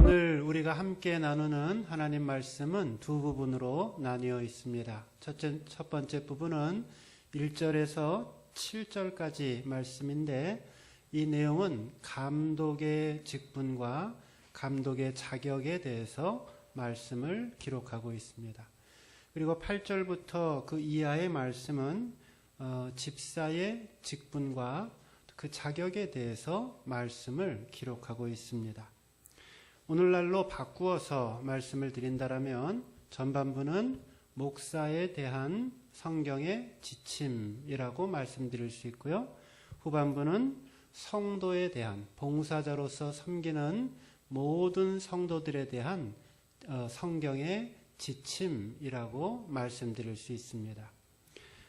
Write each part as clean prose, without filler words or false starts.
오늘 우리가 함께 나누는 하나님 말씀은 두 부분으로 나뉘어 있습니다. 첫 번째 부분은 1절에서 7절까지 말씀인데, 이 내용은 감독의 직분과 감독의 자격에 대해서 말씀을 기록하고 있습니다. 그리고 8절부터 그 이하의 말씀은 집사의 직분과 그 자격에 대해서 말씀을 기록하고 있습니다. 오늘날로 바꾸어서 말씀을 드린다라면 전반부는 목사에 대한 성경의 지침이라고 말씀드릴 수 있고요. 후반부는 성도에 대한, 봉사자로서 섬기는 모든 성도들에 대한 성경의 지침이라고 말씀드릴 수 있습니다.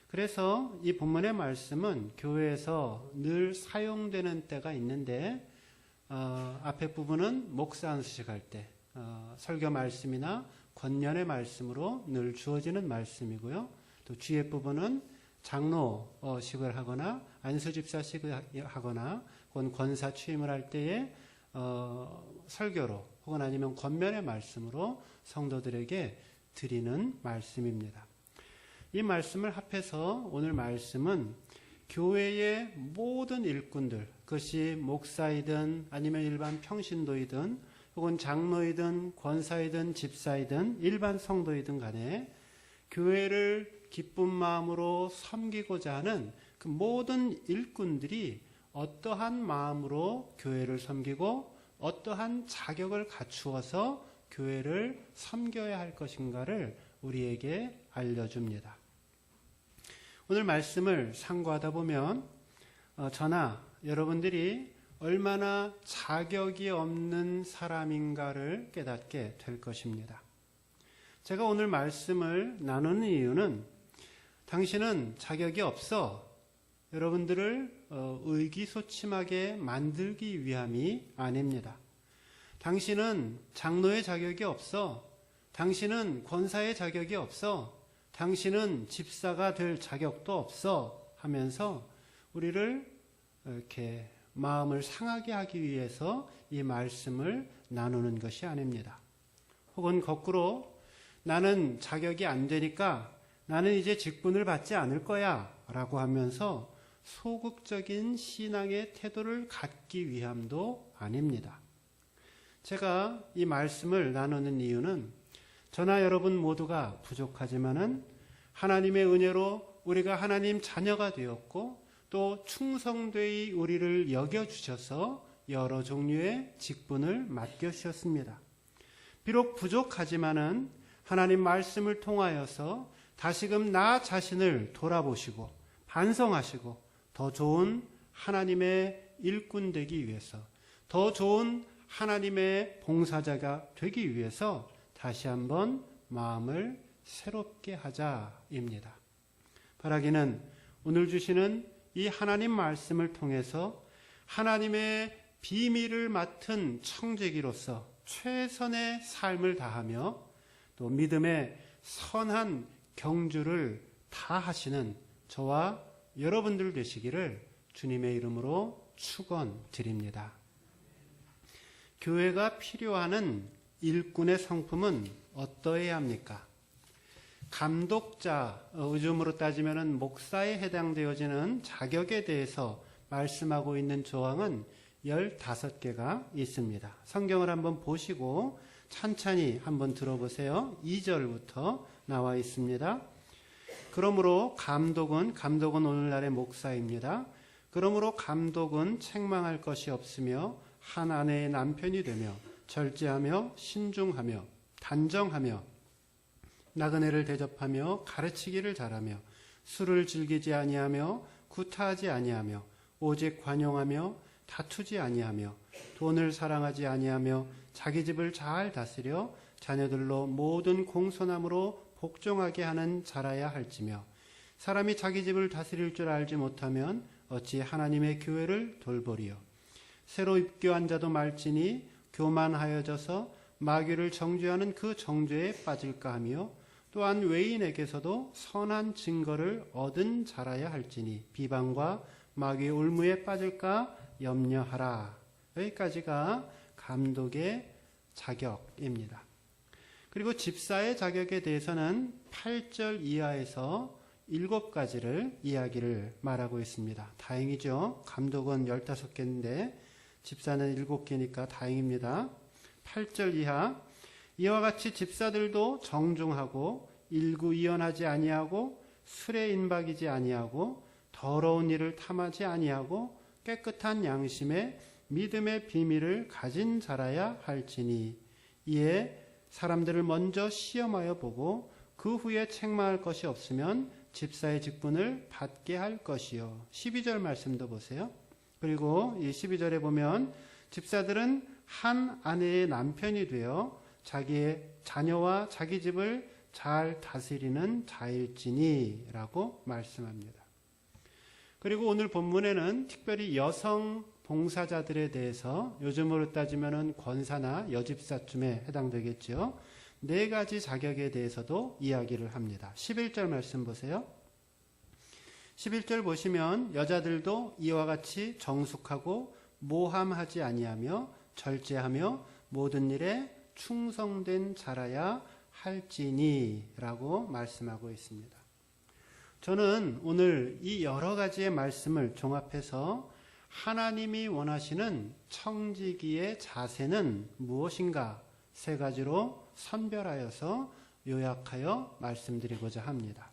그래서 이 본문의 말씀은 교회에서 늘 사용되는 때가 있는데, 앞에 부분은 목사 안수식할 때 설교 말씀이나 권면의 말씀으로 늘 주어지는 말씀이고요. 또 뒤에 부분은 장로식을 하거나 안수집사식을 하거나 혹은 권사 취임을 할 때에 설교로 혹은 아니면 권면의 말씀으로 성도들에게 드리는 말씀입니다. 이 말씀을 합해서 오늘 말씀은 교회의 모든 일꾼들, 그것이 목사이든 아니면 일반 평신도이든 혹은 장로이든 권사이든 집사이든 일반 성도이든 간에 교회를 기쁜 마음으로 섬기고자 하는 그 모든 일꾼들이 어떠한 마음으로 교회를 섬기고 어떠한 자격을 갖추어서 교회를 섬겨야 할 것인가를 우리에게 알려줍니다. 오늘 말씀을 상고하다 보면 저나 여러분들이 얼마나 자격이 없는 사람인가를 깨닫게 될 것입니다. 제가 오늘 말씀을 나누는 이유는 당신은 자격이 없어 여러분들을 의기소침하게 만들기 위함이 아닙니다. 당신은 장로의 자격이 없어, 당신은 권사의 자격이 없어, 당신은 집사가 될 자격도 없어 하면서 우리를 이렇게 마음을 상하게 하기 위해서 이 말씀을 나누는 것이 아닙니다. 혹은 거꾸로 나는 자격이 안 되니까 나는 이제 직분을 받지 않을 거야 라고 하면서 소극적인 신앙의 태도를 갖기 위함도 아닙니다. 제가 이 말씀을 나누는 이유는 저나 여러분 모두가 부족하지만은 하나님의 은혜로 우리가 하나님 자녀가 되었고 또 충성되이 우리를 여겨주셔서 여러 종류의 직분을 맡겨주셨습니다. 비록 부족하지만은 하나님 말씀을 통하여서 다시금 나 자신을 돌아보시고 반성하시고 더 좋은 하나님의 일꾼 되기 위해서, 더 좋은 하나님의 봉사자가 되기 위해서 다시 한번 마음을 새롭게 하자입니다. 바라기는 오늘 주시는 이 하나님 말씀을 통해서 하나님의 비밀을 맡은 청지기로서 최선의 삶을 다하며 또 믿음의 선한 경주를 다하시는 저와 여러분들 되시기를 주님의 이름으로 축원드립니다. 교회가 필요하는 일꾼의 성품은 어떠해야 합니까? 감독자, 요즘으로 따지면 목사에 해당되어지는 자격에 대해서 말씀하고 있는 조항은 15개가 있습니다. 성경을 한번 보시고 찬찬히 한번 들어보세요. 2절부터 나와 있습니다. 그러므로 감독은 오늘날의 목사입니다. 그러므로 감독은 책망할 것이 없으며 한 아내의 남편이 되며 절제하며 신중하며 단정하며 나그네를 대접하며 가르치기를 잘하며 술을 즐기지 아니하며 구타하지 아니하며 오직 관용하며 다투지 아니하며 돈을 사랑하지 아니하며 자기 집을 잘 다스려 자녀들로 모든 공손함으로 복종하게 하는 자라야 할지며 사람이 자기 집을 다스릴 줄 알지 못하면 어찌 하나님의 교회를 돌보리요. 새로 입교한 자도 말지니 교만하여져서 마귀를 정죄하는 그 정죄에 빠질까 하며 또한 외인에게서도 선한 증거를 얻은 자라야 할지니 비방과 마귀의 올무에 빠질까 염려하라. 여기까지가 감독의 자격입니다. 그리고 집사의 자격에 대해서는 8절 이하에서 7가지를 이야기를 말하고 있습니다. 다행이죠. 감독은 15개인데 집사는 7개니까 다행입니다. 8절 이하 이와 같이 집사들도 정중하고 일구이연하지 아니하고 술에 인박이지 아니하고 더러운 일을 탐하지 아니하고 깨끗한 양심에 믿음의 비밀을 가진 자라야 할지니 이에 사람들을 먼저 시험하여 보고 그 후에 책망할 것이 없으면 집사의 직분을 받게 할 것이요. 12절 말씀도 보세요. 그리고 이 12절에 보면 집사들은 한 아내의 남편이 되어 자기의 자녀와 자기 집을 잘 다스리는 자일지니 라고 말씀합니다. 그리고 오늘 본문에는 특별히 여성 봉사자들에 대해서 요즘으로 따지면 권사나 여집사쯤에 해당되겠죠. 4가지 자격에 대해서도 이야기를 합니다. 11절 말씀 보세요. 11절 보시면 여자들도 이와 같이 정숙하고 모함하지 아니하며 절제하며 모든 일에 충성된 자라야 할지니 라고 말씀하고 있습니다. 저는 오늘 이 여러 가지의 말씀을 종합해서 하나님이 원하시는 청지기의 자세는 무엇인가 3가지로 선별하여서 요약하여 말씀드리고자 합니다.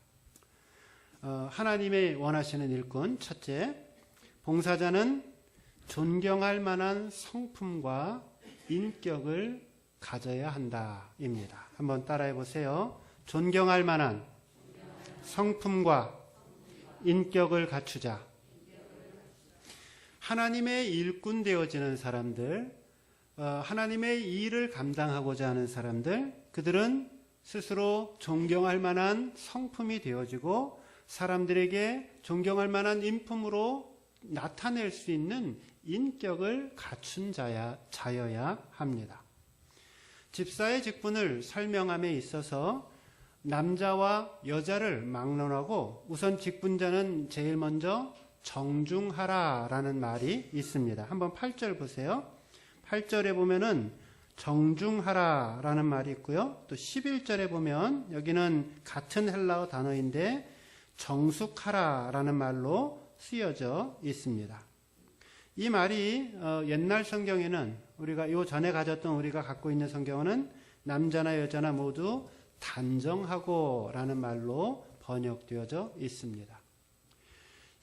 하나님의 원하시는 일꾼 첫째, 봉사자는 존경할 만한 성품과 인격을 가져야 한다 입니다. 한번 따라해 보세요. 존경할 만한 성품과 인격을 갖추자. 하나님의 일꾼 되어지는 사람들, 하나님의 일을 감당하고자 하는 사람들, 그들은 스스로 존경할 만한 성품이 되어지고 사람들에게 존경할 만한 인품으로 나타낼 수 있는 인격을 갖춘 자여야 합니다. 집사의 직분을 설명함에 있어서 남자와 여자를 막론하고 우선 직분자는 제일 먼저 정중하라 라는 말이 있습니다. 한번 8절 보세요. 8절에 보면은 정중하라 라는 말이 있고요. 또 11절에 보면 여기는 같은 헬라어 단어인데 정숙하라 라는 말로 쓰여져 있습니다. 이 말이 옛날 성경에는 우리가 요 전에 가졌던 우리가 갖고 있는 성경은 남자나 여자나 모두 단정하고 라는 말로 번역되어져 있습니다.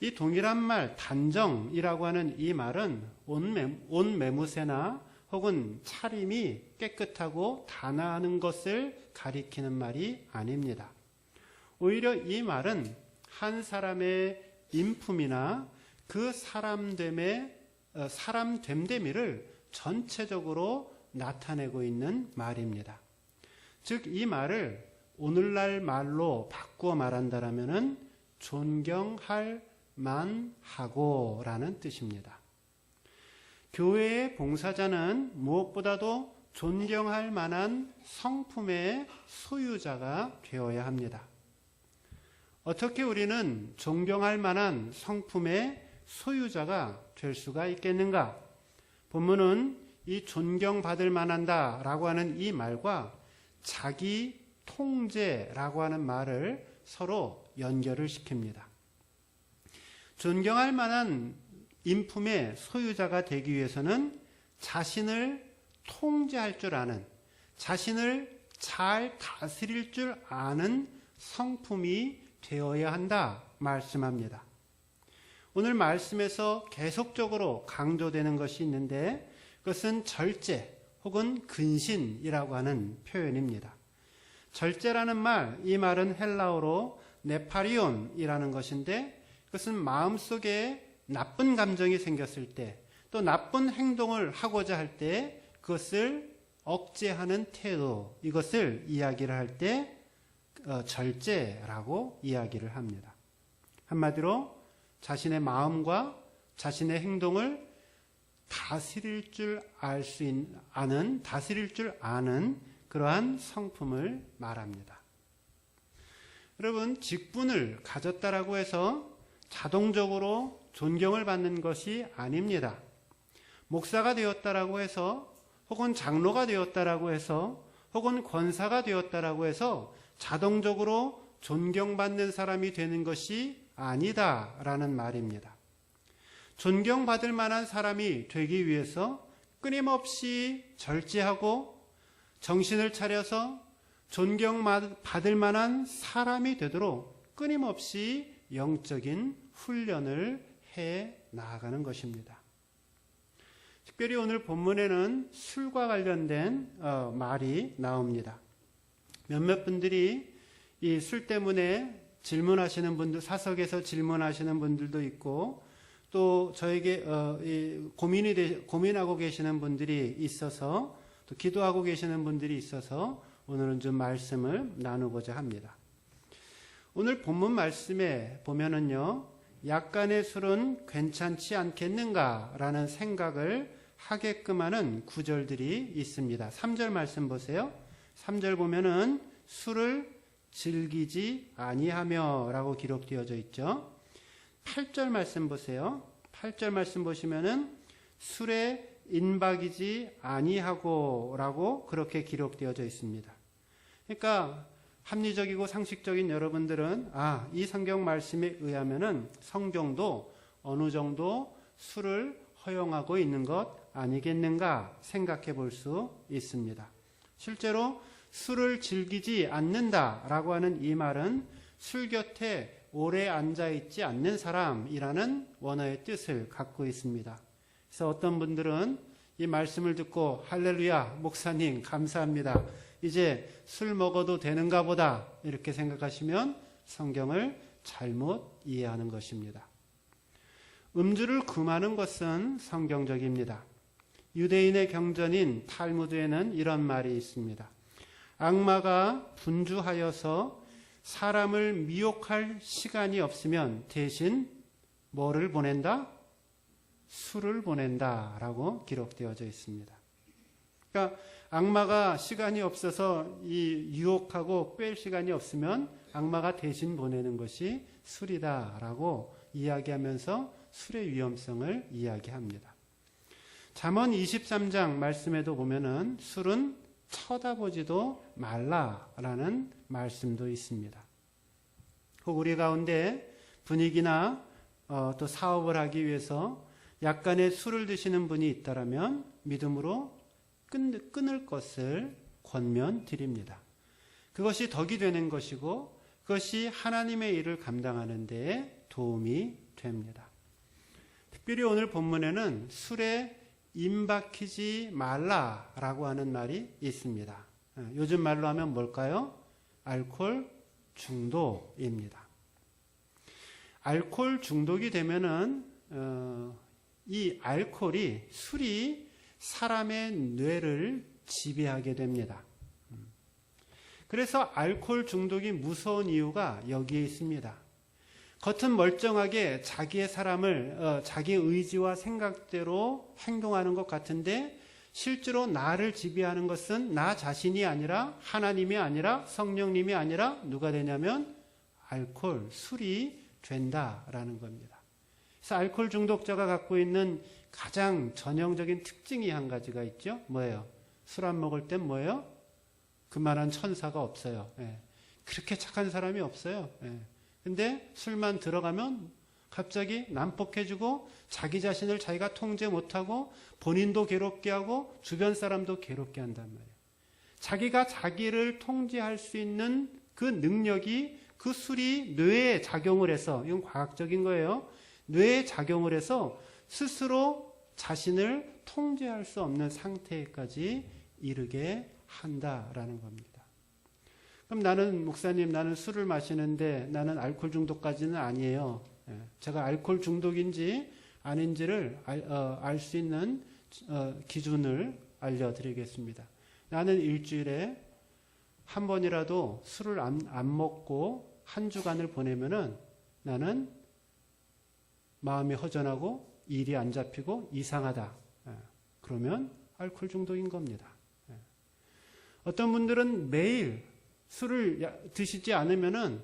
이 동일한 말 단정이라고 하는 이 말은 옷 매무새나 혹은 차림이 깨끗하고 단아하는 것을 가리키는 말이 아닙니다. 오히려 이 말은 한 사람의 인품이나 그 사람됨을 전체적으로 나타내고 있는 말입니다. 즉 이 말을 오늘날 말로 바꾸어 말한다라면은 존경할 만하고 라는 뜻입니다. 교회의 봉사자는 무엇보다도 존경할 만한 성품의 소유자가 되어야 합니다. 어떻게 우리는 존경할 만한 성품의 소유자가 될 수가 있겠는가? 본문은 이 존경받을 만한다 라고 하는 이 말과 자기 통제라고 하는 말을 서로 연결을 시킵니다. 존경할 만한 인품의 소유자가 되기 위해서는 자신을 통제할 줄 아는, 자신을 잘 다스릴 줄 아는 성품이 되어야 한다 말씀합니다. 오늘 말씀에서 계속적으로 강조되는 것이 있는데 그것은 절제 혹은 근신이라고 하는 표현입니다. 절제라는 말, 이 말은 헬라어로 네파리온이라는 것인데 그것은 마음속에 나쁜 감정이 생겼을 때 또 나쁜 행동을 하고자 할 때 그것을 억제하는 태도, 이것을 이야기를 할 때 절제라고 이야기를 합니다. 한마디로 자신의 마음과 자신의 행동을 다스릴 줄 아는 그러한 성품을 말합니다. 여러분, 직분을 가졌다라고 해서 자동적으로 존경을 받는 것이 아닙니다. 목사가 되었다라고 해서, 혹은 장로가 되었다라고 해서, 혹은 권사가 되었다라고 해서 자동적으로 존경받는 사람이 되는 것이 아니다라는 말입니다. 존경받을 만한 사람이 되기 위해서 끊임없이 절제하고 정신을 차려서 존경받을 만한 사람이 되도록 끊임없이 영적인 훈련을 해 나아가는 것입니다. 특별히 오늘 본문에는 술과 관련된 말이 나옵니다. 몇몇 분들이 이 술 때문에 질문하시는 분들, 사석에서 질문하시는 분들도 있고, 또 저에게 고민하고 계시는 분들이 있어서, 또 기도하고 계시는 분들이 있어서 오늘은 좀 말씀을 나누고자 합니다. 오늘 본문 말씀에 보면은요, 약간의 술은 괜찮지 않겠는가라는 생각을 하게끔 하는 구절들이 있습니다. 3절 말씀 보세요. 3절 보면은 술을 즐기지 아니하며 라고 기록되어져 있죠. 8절 말씀 보세요. 8절 말씀 보시면은 술에 인박이지 아니하고 라고 그렇게 기록되어져 있습니다. 그러니까 합리적이고 상식적인 여러분들은 이 성경 말씀에 의하면은 성경도 어느 정도 술을 허용하고 있는 것 아니겠는가 생각해 볼 수 있습니다. 실제로 술을 즐기지 않는다라고 하는 이 말은 술 곁에 오래 앉아 있지 않는 사람이라는 원어의 뜻을 갖고 있습니다. 그래서 어떤 분들은 이 말씀을 듣고 할렐루야, 목사님 감사합니다. 이제 술 먹어도 되는가 보다 이렇게 생각하시면 성경을 잘못 이해하는 것입니다. 음주를 금하는 것은 성경적입니다. 유대인의 경전인 탈무드에는 이런 말이 있습니다. 악마가 분주하여서 사람을 미혹할 시간이 없으면 대신 뭐를 보낸다? 술을 보낸다 라고 기록되어져 있습니다. 그러니까 악마가 시간이 없어서 이 유혹하고 뺄 시간이 없으면 악마가 대신 보내는 것이 술이다 라고 이야기하면서 술의 위험성을 이야기합니다. 잠언 23장 말씀에도 보면은 술은 쳐다보지도 말라라는 말씀도 있습니다. 혹 우리 가운데 분위기나 또 사업을 하기 위해서 약간의 술을 드시는 분이 있다라면 믿음으로 끊을 것을 권면드립니다. 그것이 덕이 되는 것이고 그것이 하나님의 일을 감당하는 데 도움이 됩니다. 특별히 오늘 본문에는 술에 임박히지 말라라고 하는 말이 있습니다. 요즘 말로 하면 뭘까요? 알코올 중독입니다. 알코올 중독이 되면은 이 알코올이 술이 사람의 뇌를 지배하게 됩니다. 그래서 알코올 중독이 무서운 이유가 여기에 있습니다. 겉은 멀쩡하게 자기의 사람을 자기의 의지와 생각대로 행동하는 것 같은데 실제로 나를 지배하는 것은 나 자신이 아니라 하나님이 아니라 성령님이 아니라 누가 되냐면 알코올, 술이 된다라는 겁니다. 그래서 알코올 중독자가 갖고 있는 가장 전형적인 특징이 한 가지가 있죠. 뭐예요? 술 안 먹을 땐 뭐예요? 그만한 천사가 없어요. 그렇게 착한 사람이 없어요. 근데 술만 들어가면 갑자기 난폭해지고 자기 자신을 자기가 통제 못하고 본인도 괴롭게 하고 주변 사람도 괴롭게 한단 말이에요. 자기가 자기를 통제할 수 있는 그 능력이 그 술이 뇌에 작용을 해서, 이건 과학적인 거예요. 뇌에 작용을 해서 스스로 자신을 통제할 수 없는 상태까지 이르게 한다라는 겁니다. 그럼 나는 목사님 나는 술을 마시는데 나는 알코올 중독까지는 아니에요. 제가 알코올 중독인지 아닌지를 알 수 있는 기준을 알려드리겠습니다. 나는 일주일에 한 번이라도 술을 안 먹고 한 주간을 보내면은 나는 마음이 허전하고 일이 안 잡히고 이상하다. 그러면 알코올 중독인 겁니다. 어떤 분들은 매일 술을 드시지 않으면은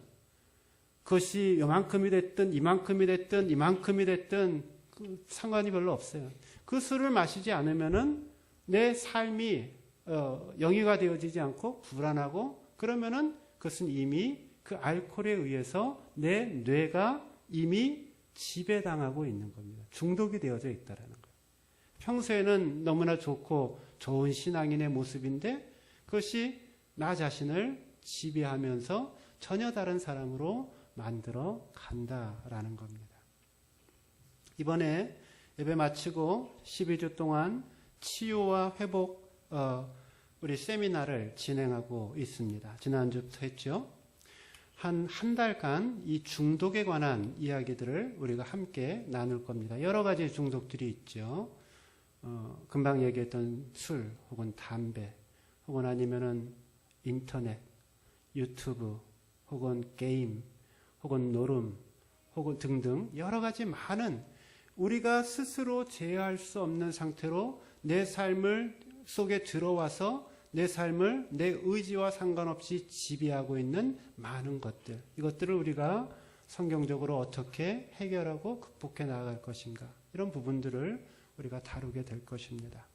그것이 요만큼이 됐든 이만큼이 됐든 이만큼이 됐든 상관이 별로 없어요. 그 술을 마시지 않으면은 내 삶이 영위가 되어지지 않고 불안하고, 그러면은 그것은 이미 그 알코올에 의해서 내 뇌가 이미 지배당하고 있는 겁니다. 중독이 되어져 있다라는 거예요. 평소에는 너무나 좋고 좋은 신앙인의 모습인데 그것이 나 자신을 지배하면서 전혀 다른 사람으로 만들어 간다라는 겁니다. 이번에 예배 마치고 12주 동안 치유와 회복 우리 세미나를 진행하고 있습니다. 지난주부터 했죠. 한 달간 이 중독에 관한 이야기들을 우리가 함께 나눌 겁니다. 여러 가지 중독들이 있죠. 금방 얘기했던 술 혹은 담배 혹은 아니면은 인터넷, 유튜브 혹은 게임 혹은 노름 혹은 등등 여러 가지 많은 우리가 스스로 제어할 수 없는 상태로 내 삶을 속에 들어와서 내 삶을 내 의지와 상관없이 지배하고 있는 많은 것들, 이것들을 우리가 성경적으로 어떻게 해결하고 극복해 나아갈 것인가, 이런 부분들을 우리가 다루게 될 것입니다.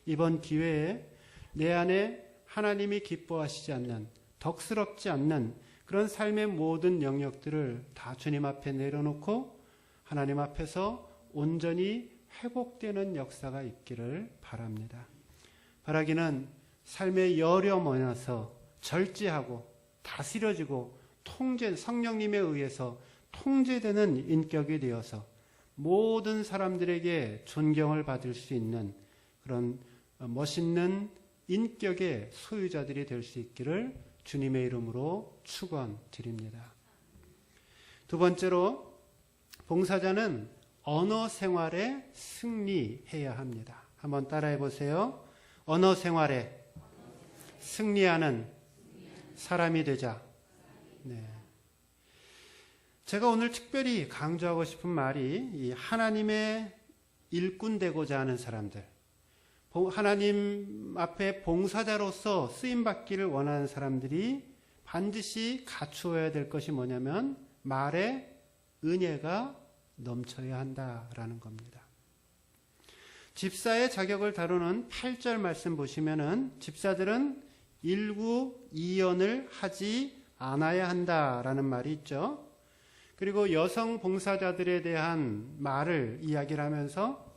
이번 기회에 내 안에 하나님이 기뻐하시지 않는, 덕스럽지 않는 그런 삶의 모든 영역들을 다 주님 앞에 내려놓고 하나님 앞에서 온전히 회복되는 역사가 있기를 바랍니다. 바라기는 삶의 열에 모여서 절제하고 다스려지고 성령님에 의해서 통제되는 인격이 되어서 모든 사람들에게 존경을 받을 수 있는 그런 멋있는 인격의 소유자들이 될 수 있기를 주님의 이름으로 축원드립니다. 두 번째로, 봉사자는 언어 생활에 승리해야 합니다. 한번 따라해 보세요. 언어 생활에 승리하는 사람이 되자. 네. 제가 오늘 특별히 강조하고 싶은 말이 이 하나님의 일꾼 되고자 하는 사람들, 하나님 앞에 봉사자로서 쓰임받기를 원하는 사람들이 반드시 갖추어야 될 것이 뭐냐면 말에 은혜가 넘쳐야 한다라는 겁니다. 집사의 자격을 다루는 8절 말씀 보시면은 집사들은 일구이연을 하지 않아야 한다라는 말이 있죠. 그리고 여성 봉사자들에 대한 말을 이야기를 하면서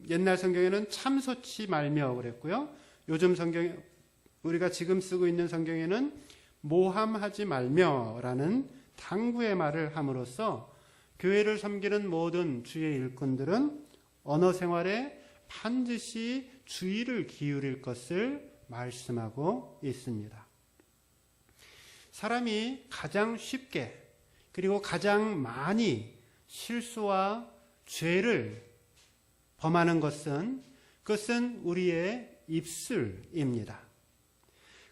옛날 성경에는 참소치 말며 그랬고요. 요즘 성경, 우리가 지금 쓰고 있는 성경에는 모함하지 말며라는 당부의 말을 함으로써 교회를 섬기는 모든 주의 일꾼들은 언어 생활에 반드시 주의를 기울일 것을 말씀하고 있습니다. 사람이 가장 쉽게 그리고 가장 많이 실수와 죄를 범하는 그것은 우리의 입술입니다.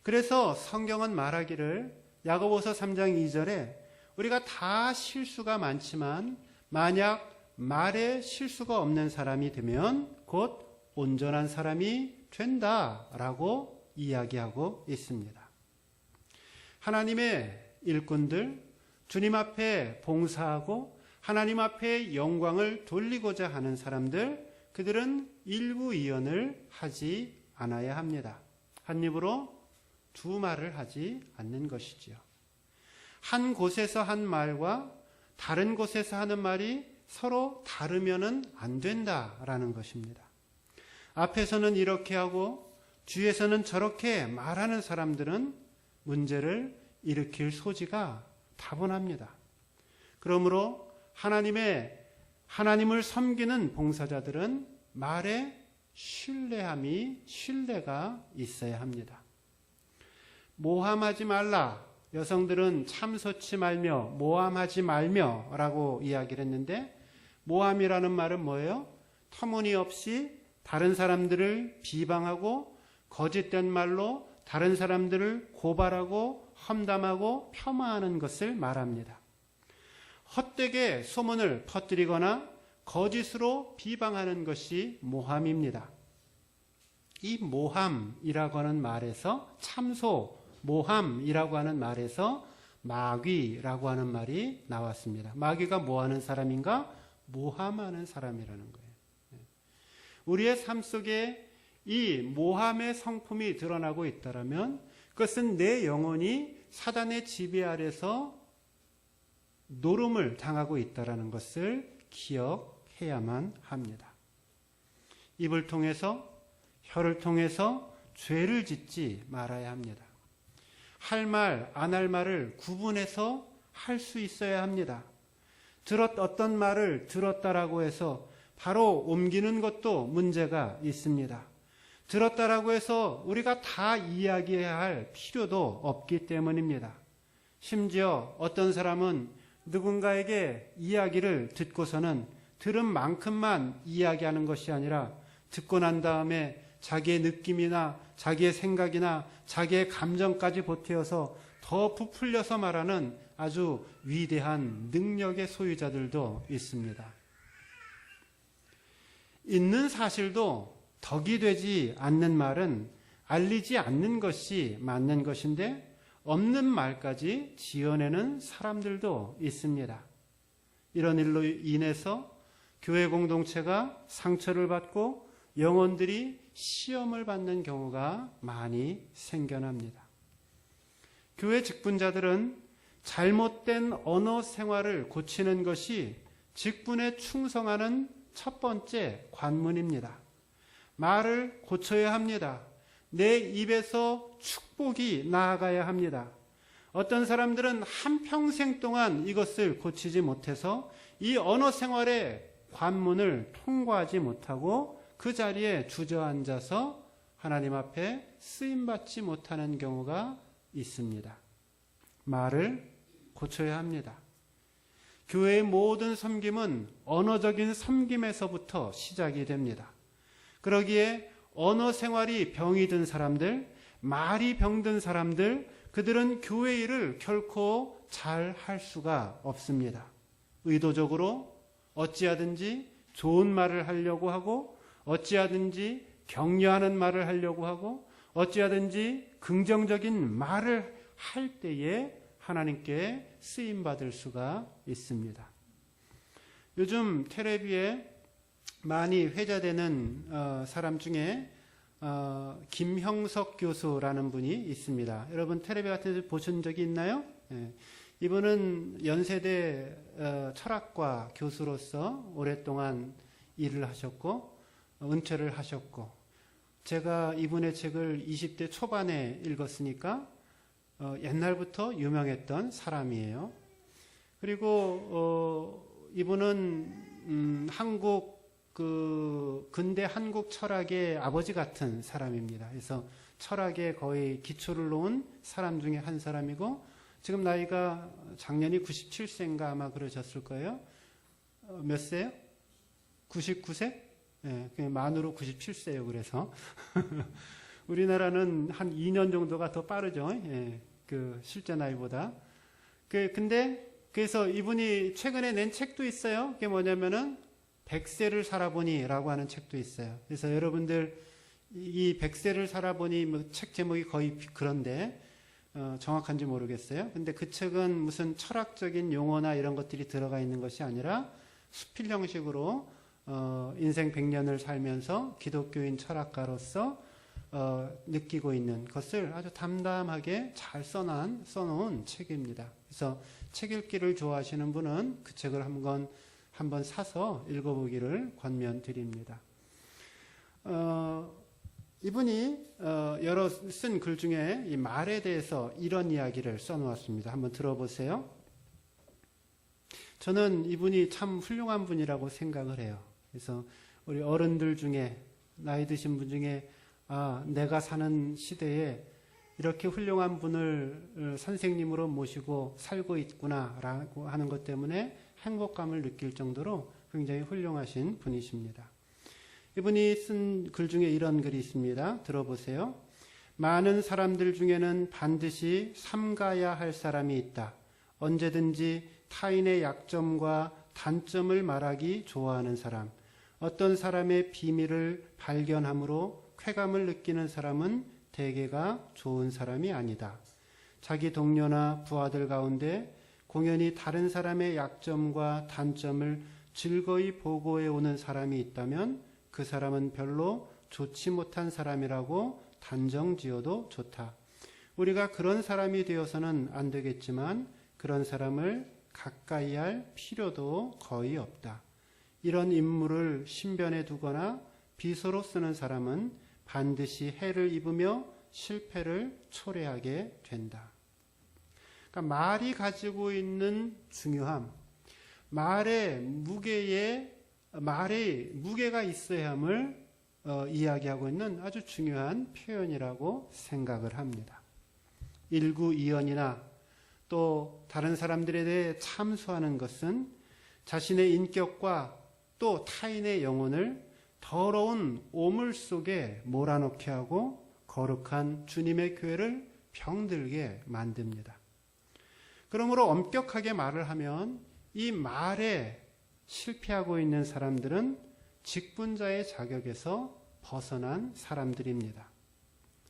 그래서 성경은 말하기를 야고보서 3장 2절에 우리가 다 실수가 많지만 만약 말에 실수가 없는 사람이 되면 곧 온전한 사람이 된다라고 이야기하고 있습니다. 하나님의 일꾼들, 주님 앞에 봉사하고 하나님 앞에 영광을 돌리고자 하는 사람들, 그들은 일구이연을 하지 않아야 합니다. 한 입으로 두 말을 하지 않는 것이지요. 한 곳에서 한 말과 다른 곳에서 하는 말이 서로 다르면은 안 된다라는 것입니다. 앞에서는 이렇게 하고 뒤에서는 저렇게 말하는 사람들은 문제를 일으킬 소지가 다분합니다. 그러므로 하나님을 섬기는 봉사자들은 말에 신뢰가 있어야 합니다. 모함하지 말라. 여성들은 참소치 말며 모함하지 말며라고 이야기를 했는데, 모함이라는 말은 뭐예요? 터무니없이 다른 사람들을 비방하고 거짓된 말로 다른 사람들을 고발하고 험담하고 폄하하는 것을 말합니다. 헛되게 소문을 퍼뜨리거나 거짓으로 비방하는 것이 모함입니다. 이 모함이라고 하는 말에서, 참소, 모함이라고 하는 말에서 마귀라고 하는 말이 나왔습니다. 마귀가 뭐 하는 사람인가? 모함하는 사람이라는 거예요. 우리의 삶 속에 이 모함의 성품이 드러나고 있다면 그것은 내 영혼이 사단의 지배 아래서 노름을 당하고 있다는 것을 기억해야만 합니다. 입을 통해서 혀를 통해서 죄를 짓지 말아야 합니다. 할 말, 안 할 말을 구분해서 할 수 있어야 합니다. 어떤 말을 들었다라고 해서 바로 옮기는 것도 문제가 있습니다. 들었다라고 해서 우리가 다 이야기해야 할 필요도 없기 때문입니다. 심지어 어떤 사람은 누군가에게 이야기를 듣고서는 들은 만큼만 이야기하는 것이 아니라 듣고 난 다음에 자기의 느낌이나 자기의 생각이나 자기의 감정까지 보태어서 더 부풀려서 말하는 아주 위대한 능력의 소유자들도 있습니다. 있는 사실도 덕이 되지 않는 말은 알리지 않는 것이 맞는 것인데 없는 말까지 지어내는 사람들도 있습니다. 이런 일로 인해서 교회 공동체가 상처를 받고 영혼들이 시험을 받는 경우가 많이 생겨납니다. 교회 직분자들은 잘못된 언어 생활을 고치는 것이 직분에 충성하는 첫 번째 관문입니다. 말을 고쳐야 합니다. 내 입에서 축복이 나아가야 합니다. 어떤 사람들은 한평생 동안 이것을 고치지 못해서 이 언어 생활의 관문을 통과하지 못하고 그 자리에 주저앉아서 하나님 앞에 쓰임받지 못하는 경우가 있습니다. 말을 고쳐야 합니다. 교회의 모든 섬김은 언어적인 섬김에서부터 시작이 됩니다. 그러기에 언어 생활이 병이 든 사람들, 말이 병든 사람들, 그들은 교회 일을 결코 잘 할 수가 없습니다. 의도적으로 어찌하든지 좋은 말을 하려고 하고 어찌하든지 격려하는 말을 하려고 하고 어찌하든지 긍정적인 말을 할 때에 하나님께 쓰임받을 수가 있습니다. 요즘 텔레비에 많이 회자되는 사람 중에 김형석 교수라는 분이 있습니다. 여러분 텔레비 같은 데 보신 적이 있나요? 네. 이분은 연세대 철학과 교수로서 오랫동안 일을 하셨고 은퇴를 하셨고 제가 이분의 책을 20대 초반에 읽었으니까 옛날부터 유명했던 사람이에요. 그리고 이분은 한국 근대 한국 철학의 아버지 같은 사람입니다. 그래서 철학에 거의 기초를 놓은 사람 중에 한 사람이고 지금 나이가 작년이 97세인가 아마 그러셨을 거예요. 몇 세요? 99세? 예, 만으로 97세예요. 그래서 우리나라는 한 2년 정도가 더 빠르죠. 예, 그 실제 나이보다. 근데 그래서 이분이 최근에 낸 책도 있어요. 그게 뭐냐면은 100세를 살아보니라고 하는 책도 있어요. 그래서 여러분들 이 100세를 살아보니 뭐 책 제목이 거의 그런데 정확한지 모르겠어요. 근데 그 책은 무슨 철학적인 용어나 이런 것들이 들어가 있는 것이 아니라 수필 형식으로 인생 100년을 살면서 기독교인 철학가로서 느끼고 있는 것을 아주 담담하게 잘 써놓은 책입니다. 그래서 책 읽기를 좋아하시는 분은 그 책을 한번 사서 읽어보기를 권면드립니다. 이분이 여러 쓴 글 중에 이 말에 대해서 이런 이야기를 써놓았습니다. 한번 들어보세요. 저는 이분이 참 훌륭한 분이라고 생각을 해요. 그래서 우리 어른들 중에 나이 드신 분 중에 내가 사는 시대에 이렇게 훌륭한 분을 선생님으로 모시고 살고 있구나라고 하는 것 때문에 행복감을 느낄 정도로 굉장히 훌륭하신 분이십니다. 이분이 쓴 글 중에 이런 글이 있습니다. 들어보세요. 많은 사람들 중에는 반드시 삼가야 할 사람이 있다. 언제든지 타인의 약점과 단점을 말하기 좋아하는 사람. 어떤 사람의 비밀을 발견함으로 쾌감을 느끼는 사람은 대개가 좋은 사람이 아니다. 자기 동료나 부하들 가운데 공연히 다른 사람의 약점과 단점을 즐거이 보고해 오는 사람이 있다면 그 사람은 별로 좋지 못한 사람이라고 단정 지어도 좋다. 우리가 그런 사람이 되어서는 안 되겠지만 그런 사람을 가까이 할 필요도 거의 없다. 이런 인물을 신변에 두거나 비서로 쓰는 사람은 반드시 해를 입으며 실패를 초래하게 된다. 그러니까 말이 가지고 있는 중요함, 말의 무게가 있어야 함을 이야기하고 있는 아주 중요한 표현이라고 생각을 합니다. 일구이연이나 또 다른 사람들에 대해 참소하는 것은 자신의 인격과 또 타인의 영혼을 더러운 오물 속에 몰아넣게 하고 거룩한 주님의 교회를 병들게 만듭니다. 그러므로 엄격하게 말을 하면 이 말에 실패하고 있는 사람들은 직분자의 자격에서 벗어난 사람들입니다.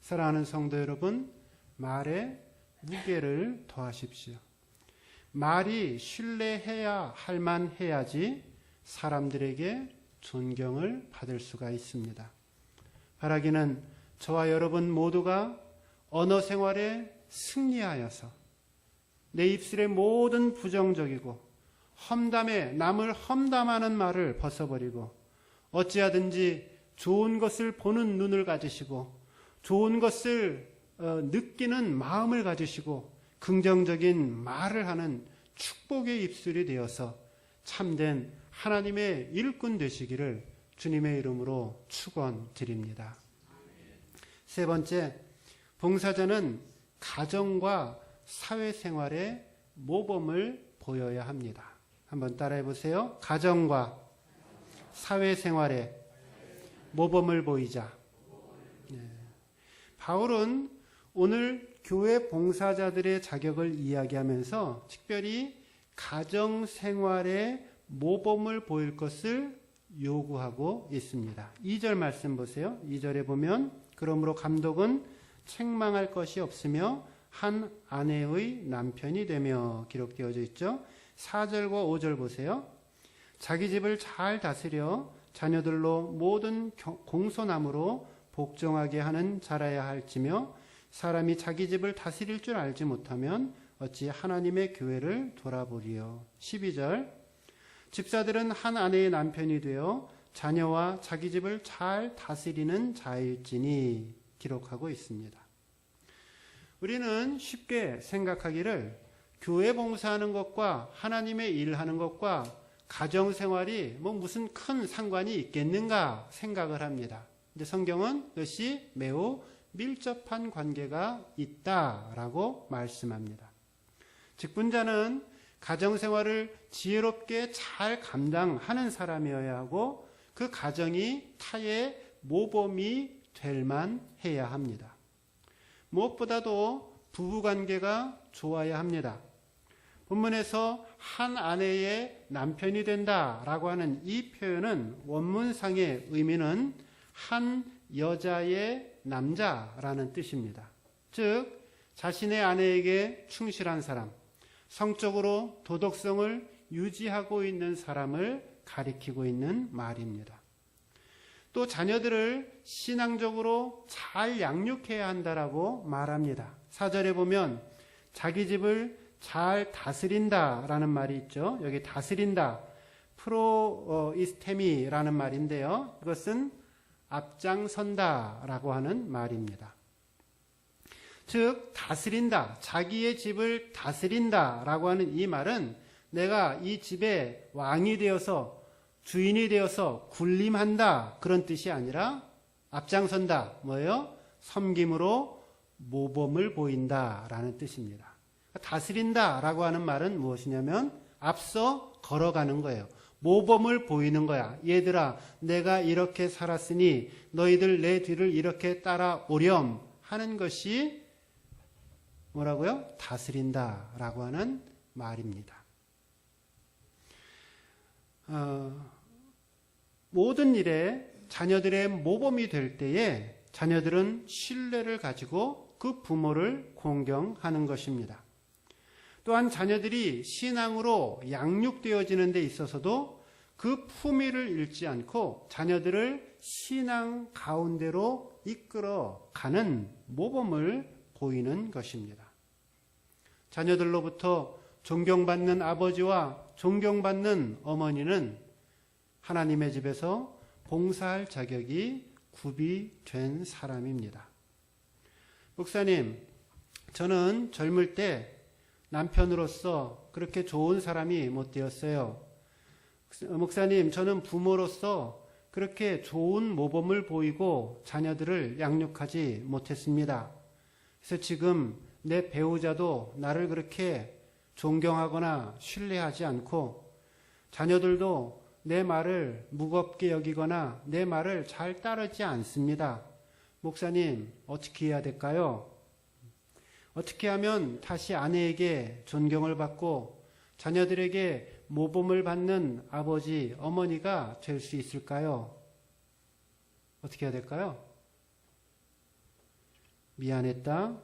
사랑하는 성도 여러분, 말에 무게를 더하십시오. 말이 신뢰해야 할 만해야지 사람들에게 존경을 받을 수가 있습니다. 바라기는 저와 여러분 모두가 언어 생활에 승리하여서 내 입술의 모든 부정적이고 남을 험담하는 말을 벗어버리고 어찌하든지 좋은 것을 보는 눈을 가지시고 좋은 것을 느끼는 마음을 가지시고 긍정적인 말을 하는 축복의 입술이 되어서 참된 하나님의 일꾼 되시기를 주님의 이름으로 축원드립니다. 세 번째, 봉사자는 가정과 사회생활에 모범을 보여야 합니다. 한번 따라해 보세요. 가정과 사회생활에 모범을 보이자. 네. 바울은 오늘 교회 봉사자들의 자격을 이야기하면서 특별히 가정생활에 모범을 보일 것을 요구하고 있습니다. 2절 말씀 보세요. 2절에 보면 그러므로 감독은 책망할 것이 없으며 한 아내의 남편이 되며 기록되어져 있죠. 4절과 5절 보세요. 자기 집을 잘 다스려 자녀들로 모든 공손함으로 복종하게 하는 자라야 할지며 사람이 자기 집을 다스릴 줄 알지 못하면 어찌 하나님의 교회를 돌아보리요. 12절 집사들은 한 아내의 남편이 되어 자녀와 자기 집을 잘 다스리는 자일지니 기록하고 있습니다. 우리는 쉽게 생각하기를 교회 봉사하는 것과 하나님의 일하는 것과 가정생활이 무슨 큰 상관이 있겠는가 생각을 합니다. 근데 성경은 그것이 매우 밀접한 관계가 있다라고 말씀합니다. 직분자는 가정생활을 지혜롭게 잘 감당하는 사람이어야 하고 그 가정이 타의 모범이 될 만해야 합니다. 무엇보다도 부부관계가 좋아야 합니다. 본문에서 한 아내의 남편이 된다라고 하는 이 표현은 원문상의 의미는 한 여자의 남자라는 뜻입니다. 즉 자신의 아내에게 충실한 사람, 성적으로 도덕성을 유지하고 있는 사람을 가리키고 있는 말입니다. 또 자녀들을 신앙적으로 잘 양육해야 한다라고 말합니다. 4절에 보면 자기 집을 잘 다스린다라는 말이 있죠. 여기 다스린다, 프로이스테미라는 말인데요. 이것은 앞장선다라고 하는 말입니다. 즉 다스린다, 자기의 집을 다스린다라고 하는 이 말은 내가 이 집의 왕이 되어서 주인이 되어서 군림한다 그런 뜻이 아니라 앞장선다, 뭐예요? 섬김으로 모범을 보인다라는 뜻입니다. 다스린다라고 하는 말은 무엇이냐면 앞서 걸어가는 거예요. 모범을 보이는 거야. 얘들아, 내가 이렇게 살았으니 너희들 내 뒤를 이렇게 따라오렴 하는 것이 뭐라고요? 다스린다라고 하는 말입니다. 모든 일에 자녀들의 모범이 될 때에 자녀들은 신뢰를 가지고 그 부모를 공경하는 것입니다. 또한 자녀들이 신앙으로 양육되어지는 데 있어서도 그 품위를 잃지 않고 자녀들을 신앙 가운데로 이끌어가는 모범을 보이는 것입니다. 자녀들로부터 존경받는 아버지와 존경받는 어머니는 하나님의 집에서 봉사할 자격이 구비된 사람입니다. 목사님, 저는 젊을 때 남편으로서 그렇게 좋은 사람이 못 되었어요. 목사님, 저는 부모로서 그렇게 좋은 모범을 보이고 자녀들을 양육하지 못했습니다. 그래서 지금 내 배우자도 나를 그렇게 존경하거나 신뢰하지 않고 자녀들도 내 말을 무겁게 여기거나 내 말을 잘 따르지 않습니다. 목사님, 어떻게 해야 될까요? 어떻게 하면 다시 아내에게 존경을 받고 자녀들에게 모범을 받는 아버지, 어머니가 될 수 있을까요? 어떻게 해야 될까요? 미안했다,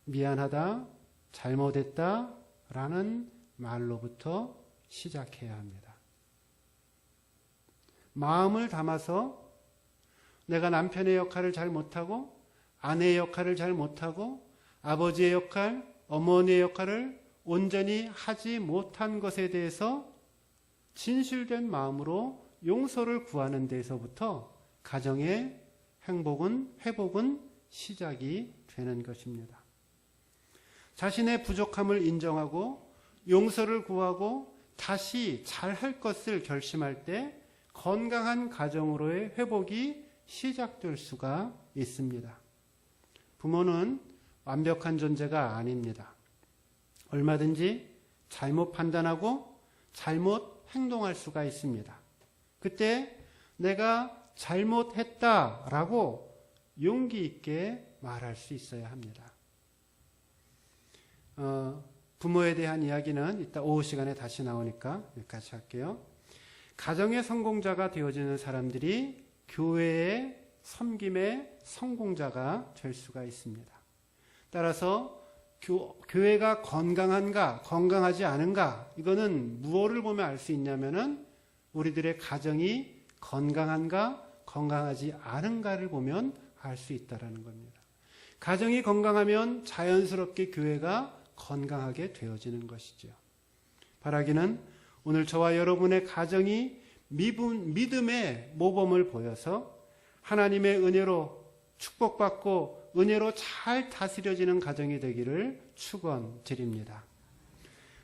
미안하다, 잘못했다 라는 말로부터 시작해야 합니다. 마음을 담아서 내가 남편의 역할을 잘 못하고 아내의 역할을 잘 못하고 아버지의 역할, 어머니의 역할을 온전히 하지 못한 것에 대해서 진실된 마음으로 용서를 구하는 데서부터 가정의 회복은 시작이 되는 것입니다. 자신의 부족함을 인정하고 용서를 구하고 다시 잘할 것을 결심할 때 건강한 가정으로의 회복이 시작될 수가 있습니다. 부모는 완벽한 존재가 아닙니다. 얼마든지 잘못 판단하고 잘못 행동할 수가 있습니다. 그때 내가 잘못했다라고 용기 있게 말할 수 있어야 합니다. 부모에 대한 이야기는 이따 오후 시간에 다시 나오니까 여기까지 할게요. 가정의 성공자가 되어지는 사람들이 교회의 섬김의 성공자가 될 수가 있습니다. 따라서 교회가 건강한가 건강하지 않은가, 이거는 무엇을 보면 알 수 있냐면은 우리들의 가정이 건강한가 건강하지 않은가를 보면 알 수 있다라는 겁니다. 가정이 건강하면 자연스럽게 교회가 건강하게 되어지는 것이죠. 바라기는 오늘 저와 여러분의 가정이 믿음의 모범을 보여서 하나님의 은혜로 축복받고 은혜로 잘 다스려지는 가정이 되기를 축원드립니다.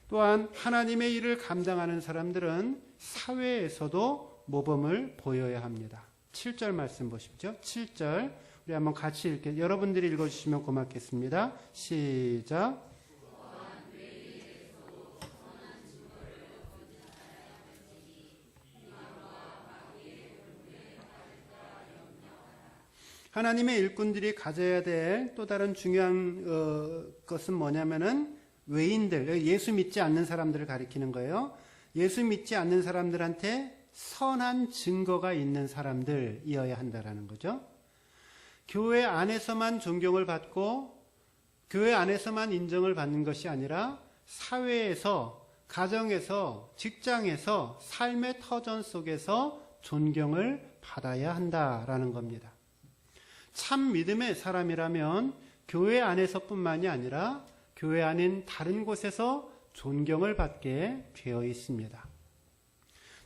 또한 하나님의 일을 감당하는 사람들은 사회에서도 모범을 보여야 합니다. 7절 말씀 보십시오. 7절 우리 한번 같이 읽게, 여러분들이 읽어주시면 고맙겠습니다. 시작. 하나님의 일꾼들이 가져야 될 또 다른 중요한 것은 뭐냐면은 외인들, 예수 믿지 않는 사람들을 가리키는 거예요. 예수 믿지 않는 사람들한테 선한 증거가 있는 사람들이어야 한다라는 거죠. 교회 안에서만 존경을 받고 교회 안에서만 인정을 받는 것이 아니라 사회에서, 가정에서, 직장에서, 삶의 터전 속에서 존경을 받아야 한다라는 겁니다. 참 믿음의 사람이라면 교회 안에서뿐만이 아니라 교회 아닌 다른 곳에서 존경을 받게 되어 있습니다.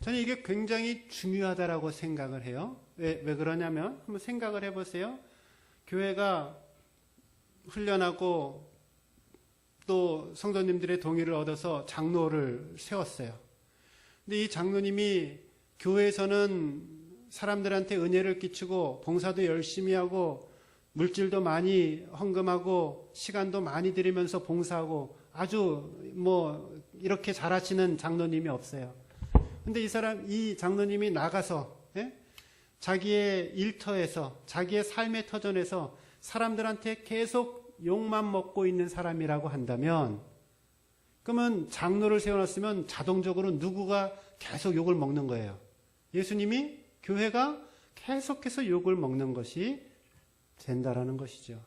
저는 이게 굉장히 중요하다라고 생각을 해요. 왜 그러냐면 한번 생각을 해보세요. 교회가 훈련하고 또 성도님들의 동의를 얻어서 장로를 세웠어요. 근데 이 장로님이 교회에서는 사람들한테 은혜를 끼치고 봉사도 열심히 하고 물질도 많이 헌금하고 시간도 많이 들이면서 봉사하고 아주 이렇게 잘하시는 장로님이 없어요. 근데 이 장로님이 나가서 자기의 일터에서 자기의 삶의 터전에서 사람들한테 계속 욕만 먹고 있는 사람이라고 한다면, 그러면 장로를 세워놨으면 자동적으로 누구가 계속 욕을 먹는 거예요? 예수님이, 교회가 계속해서 욕을 먹는 것이 된다라는 것이죠.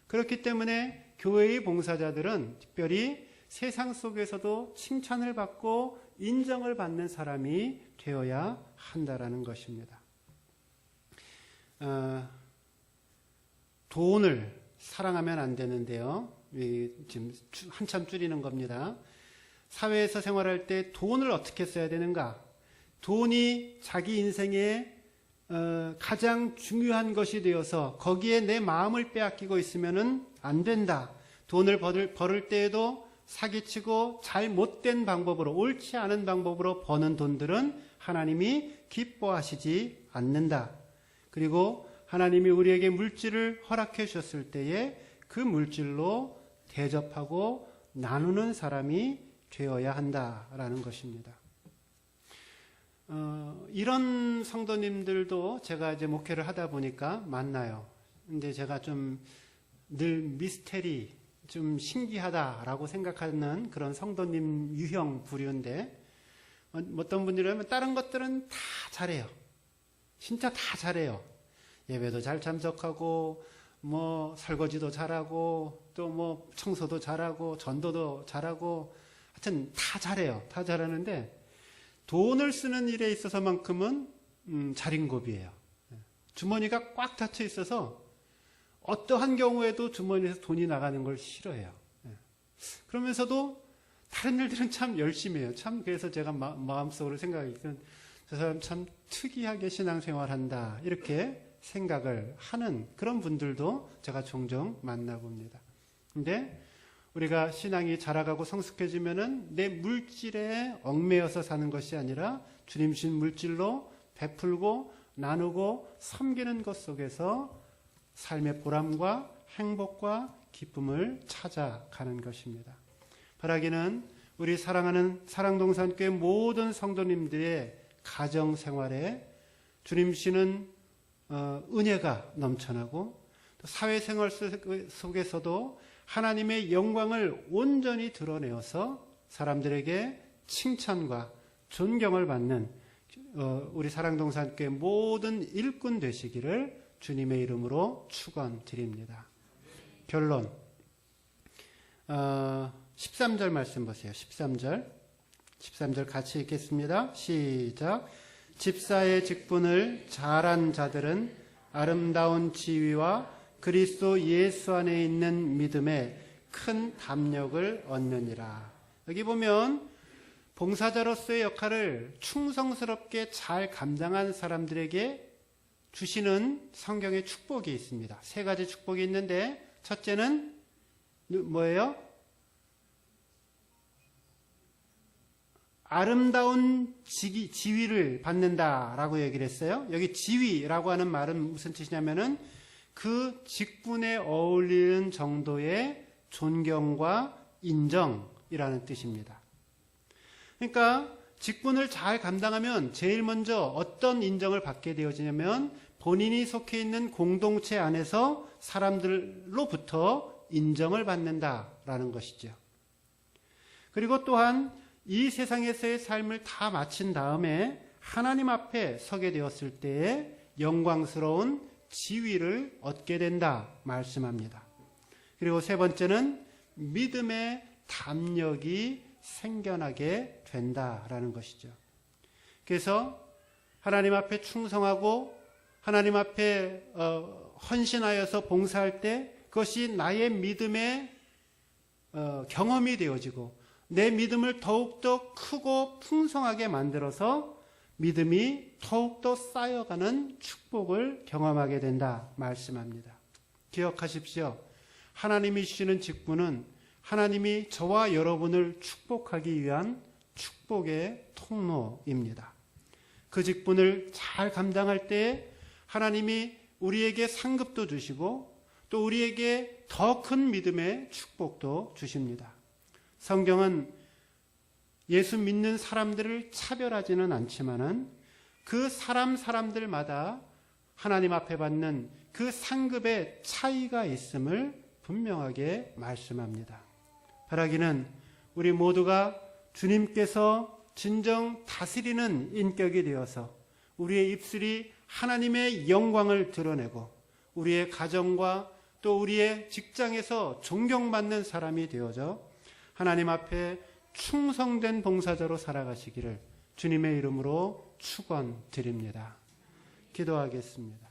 그렇기 때문에 교회의 봉사자들은 특별히 세상 속에서도 칭찬을 받고 인정을 받는 사람이 되어야 한다라는 것입니다. 돈을 사랑하면 안 되는데요. 지금 한참 줄이는 겁니다. 사회에서 생활할 때 돈을 어떻게 써야 되는가? 돈이 자기 인생에 가장 중요한 것이 되어서 거기에 내 마음을 빼앗기고 있으면 안 된다. 돈을 벌을 때에도 사기치고 잘못된 방법으로, 옳지 않은 방법으로 버는 돈들은 하나님이 기뻐하시지 않는다. 그리고 하나님이 우리에게 물질을 허락해 주셨을 때에 그 물질로 대접하고 나누는 사람이 되어야 한다라는 것입니다. 이런 성도님들도 제가 이제 목회를 하다 보니까 만나요. 근데 제가 좀 늘 미스테리, 좀 신기하다라고 생각하는 그런 성도님 유형 부류인데, 어떤 분들이라면 다른 것들은 다 잘해요. 진짜 다 잘해요. 예배도 잘 참석하고, 뭐 설거지도 잘하고, 또 뭐 청소도 잘하고, 전도도 잘하고, 하여튼 다 잘해요. 다 잘하는데 돈을 쓰는 일에 있어서만큼은 자린고비예요. 주머니가 꽉 닫혀 있어서 어떠한 경우에도 주머니에서 돈이 나가는 걸 싫어해요. 그러면서도 다른 일들은 참 열심히 해요. 참 그래서 제가 마음속으로 생각하기는 저 사람 참 특이하게 신앙생활한다 이렇게 생각을 하는 그런 분들도 제가 종종 만나봅니다. 근데 우리가 신앙이 자라가고 성숙해지면은 내 물질에 얽매여서 사는 것이 아니라 주님 주신 물질로 베풀고 나누고 섬기는 것 속에서 삶의 보람과 행복과 기쁨을 찾아가는 것입니다. 바라기는 우리 사랑하는 사랑동산교회 모든 성도님들의 가정생활에 주님 주시는 은혜가 넘쳐나고 또 사회생활 속에서도 하나님의 영광을 온전히 드러내어서 사람들에게 칭찬과 존경을 받는 우리 사랑동산교회 모든 일꾼 되시기를 주님의 이름으로 축원드립니다. 결론 13절 말씀 보세요. 13절 같이 읽겠습니다. 시작. 집사의 직분을 잘한 자들은 아름다운 지위와 그리스도 예수 안에 있는 믿음에 큰 담력을 얻느니라. 여기 보면 봉사자로서의 역할을 충성스럽게 잘 감당한 사람들에게 주시는 성경의 축복이 있습니다. 세 가지 축복이 있는데 첫째는 뭐예요? 아름다운 지위를 받는다라고 얘기를 했어요. 여기 지위라고 하는 말은 무슨 뜻이냐면은 그 직분에 어울리는 정도의 존경과 인정이라는 뜻입니다. 그러니까 직분을 잘 감당하면 제일 먼저 어떤 인정을 받게 되어지냐면 본인이 속해 있는 공동체 안에서 사람들로부터 인정을 받는다라는 것이죠. 그리고 또한 이 세상에서의 삶을 다 마친 다음에 하나님 앞에 서게 되었을 때에 영광스러운 지위를 얻게 된다 말씀합니다. 그리고 세 번째는 믿음의 담력이 생겨나게 된다라는 것이죠. 그래서 하나님 앞에 충성하고 하나님 앞에 헌신하여서 봉사할 때 그것이 나의 믿음의 경험이 되어지고 내 믿음을 더욱더 크고 풍성하게 만들어서 믿음이 더욱더 쌓여가는 축복을 경험하게 된다 말씀합니다. 기억하십시오. 하나님이 주시는 직분은 하나님이 저와 여러분을 축복하기 위한 축복의 통로입니다. 그 직분을 잘 감당할 때 하나님이 우리에게 상급도 주시고 또 우리에게 더 큰 믿음의 축복도 주십니다. 성경은 예수 믿는 사람들을 차별하지는 않지만은 그 사람들마다 하나님 앞에 받는 그 상급의 차이가 있음을 분명하게 말씀합니다. 바라기는 우리 모두가 주님께서 진정 다스리는 인격이 되어서 우리의 입술이 하나님의 영광을 드러내고 우리의 가정과 또 우리의 직장에서 존경받는 사람이 되어져 하나님 앞에 충성된 봉사자로 살아가시기를 주님의 이름으로 축원드립니다. 기도하겠습니다.